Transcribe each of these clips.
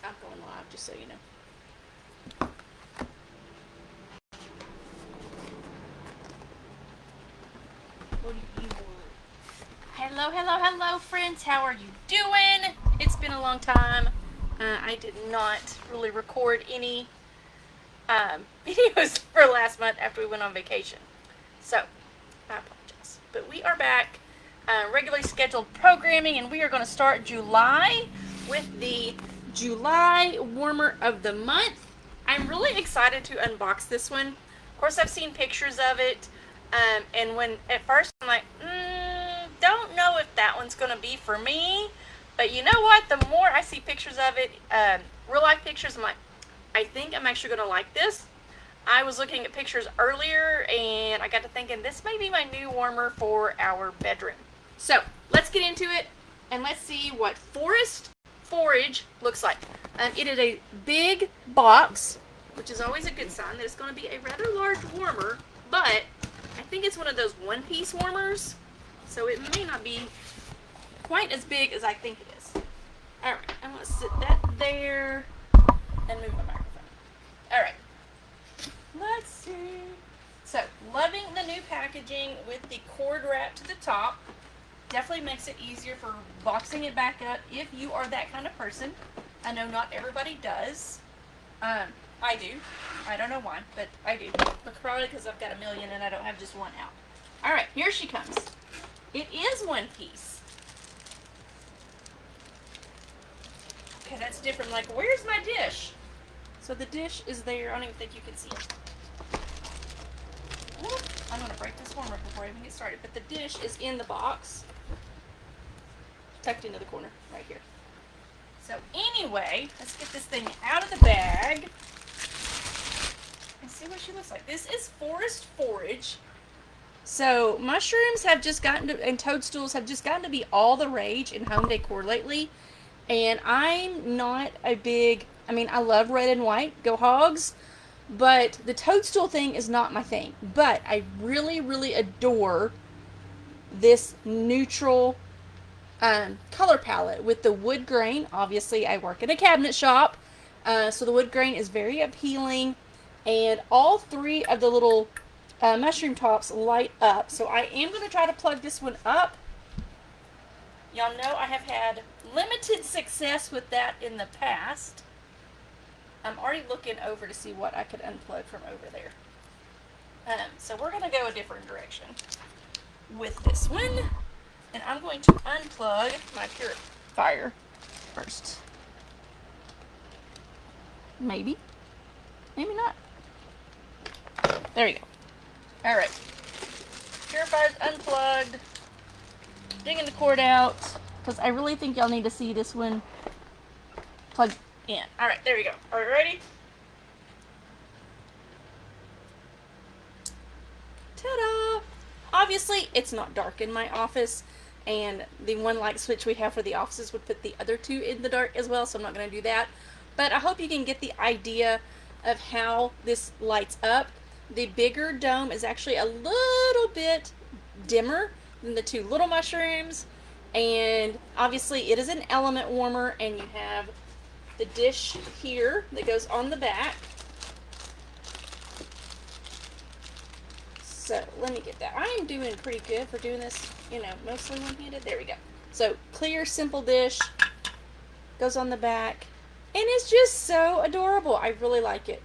I'm going live, just so you know. What do you want? Hello, hello, hello, friends. How are you doing? It's been a long time. I did not really record any videos for last month after we went on vacation. So, I apologize. But we are back, regularly scheduled programming, and we are going to start July with the July warmer of the month. I'm really excited to unbox this one. Of course, I've seen pictures of it, and when at first I'm like, don't know if that one's going to be for me. But you know what? The more I see pictures of it, real life pictures, I'm like, I think I'm actually going to like this. I was looking at pictures earlier and I got to thinking this may be my new warmer for our bedroom. So let's get into it and let's see what Forage looks like. It is a big box, which is always a good sign that it's going to be a rather large warmer, but I think it's one of those one-piece warmers, so it may not be quite as big as I think it is. Alright, I'm going to sit that there and move my microphone. Alright. Let's see. So, loving the new packaging with the cord wrap to the top. Definitely makes it easier for boxing it back up if you are that kind of person. I know not everybody does. I do. I don't know why, but I do. But probably because I've got a million and I don't have just one out. Alright, here she comes. It is one piece. Okay, that's different. Like, where's my dish? So the dish is there. I don't even think you can see it. I'm going to break this warmer before I even get started. But the dish is in the box. Tucked into the corner right here. So anyway, let's get this thing out of the bag. And see what she looks like. This is Forage. So mushrooms have just gotten to, and toadstools have just gotten to be all the rage in home decor lately. And I'm not a big, I love red and white, go hogs. But the toadstool thing is not my thing. But I really, really adore this neutral color palette with the wood grain. Obviously, I work in a cabinet shop, so the wood grain is very appealing. And all three of the little mushroom tops light up. So I am going to try to plug this one up. Y'all know I have had limited success with that in the past. I'm already looking over to see what I could unplug from over there. So we're going to go a different direction with this one. And I'm going to unplug my purifier first. Maybe. Maybe not. There you go. Alright. Purifier's unplugged. Digging the cord out. Because I really think y'all need to see this one plugged in. Alright, there we go. Are we ready? Ta-da! Obviously, it's not dark in my office, and the one light switch we have for the offices would put the other two in the dark as well, so I'm not going to do that. But I hope you can get the idea of how this lights up. The bigger dome is actually a little bit dimmer than the two little mushrooms, and obviously it is an element warmer, and you have the dish here that goes on the back. So let me get that. I am doing pretty good for doing this, mostly one-handed. There we go. So clear, simple dish goes on the back, and it's just so adorable. I really like it.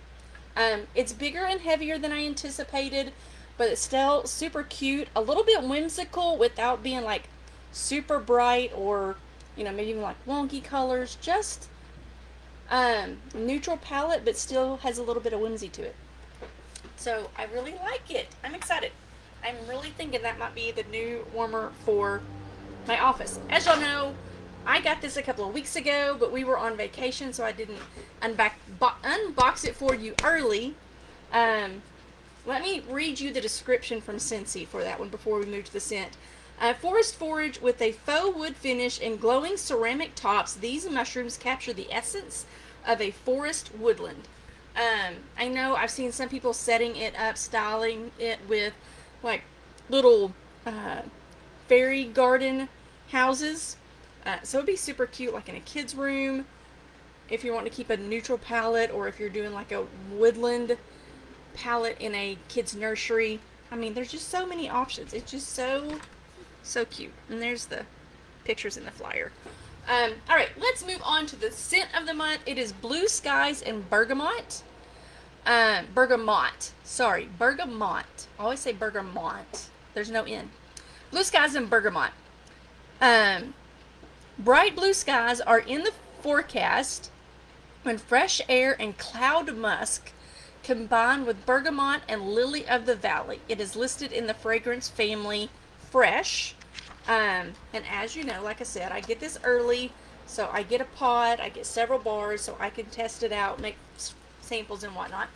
It's bigger and heavier than I anticipated, but it's still super cute. A little bit whimsical without being like super bright or maybe even like wonky colors. Just neutral palette, but still has a little bit of whimsy to it. So I really like it. I'm excited. I'm really thinking that might be the new warmer for my office. As y'all know, I got this a couple of weeks ago, but we were on vacation, so I didn't unbox it for you early. Let me read you the description from Scentsy for that one before we move to the scent. Forage with a faux wood finish and glowing ceramic tops. These mushrooms capture the essence of a forest woodland. I know I've seen some people setting it up, styling it with like little fairy garden houses. So it'd be super cute, like in a kid's room. if you want to keep a neutral palette, or if you're doing like a woodland palette in a kid's nursery. I mean, there's just so many options. It's just so cute. And there's the pictures in the flyer. All right, let's move on to the scent of the month. It is Blue Skies and Bergamot. Bergamot. Sorry, Bergamot. I always say Bergamot. There's no N. Blue Skies and Bergamot. Bright blue skies are in the forecast when fresh air and cloud musk combine with bergamot and lily of the valley. It is listed in the fragrance family Fresh. And as you know, like I said, I get this early, so I get a pod, I get several bars, so I can test it out, make samples and whatnot.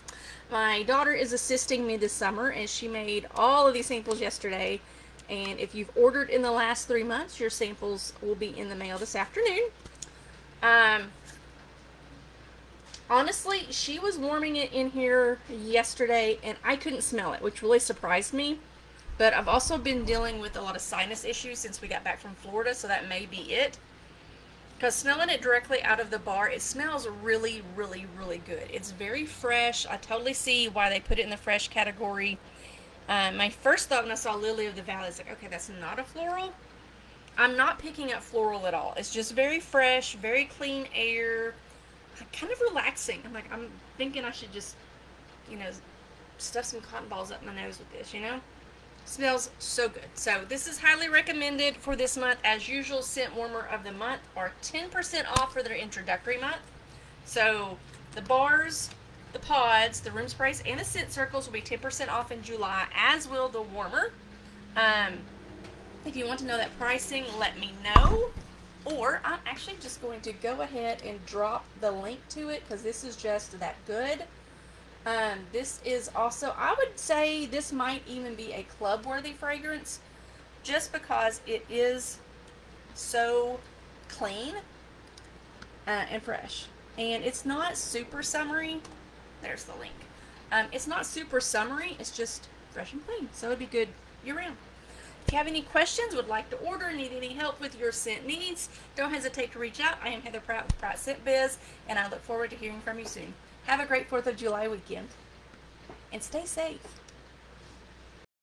My daughter is assisting me this summer, and she made all of these samples yesterday. And if you've ordered in the last 3 months, your samples will be in the mail this afternoon. Honestly, she was warming it in here yesterday, and I couldn't smell it, which really surprised me. But I've also been dealing with a lot of sinus issues since we got back from Florida, so that may be it. Because smelling it directly out of the bar, it smells really, really, really good. It's very fresh. I totally see why they put it in the fresh category. My first thought when I saw Lily of the Valley is like, okay, that's not a floral. I'm not picking up floral at all. It's just very fresh, very clean air, kind of relaxing. I'm thinking I should just, stuff some cotton balls up my nose with this, Smells so good. So this is highly recommended for this month. As usual, scent warmer of the month are 10% off for their introductory month. So the bars, the pods, the room sprays, and the scent circles will be 10% off in July, as will the warmer. If you want to know that pricing, let me know. Or I'm actually just going to go ahead and drop the link to it because this is just that good. This is also, I would say this might even be a club-worthy fragrance just because it is so clean and fresh. And it's not super summery. There's the link. It's not super summery. It's just fresh and clean. So it'd be good year-round. If you have any questions, would like to order, need any help with your scent needs, don't hesitate to reach out. I am Heather Pratt with Pratt Scent Biz, and I look forward to hearing from you soon. Have a great 4th of July weekend, and stay safe.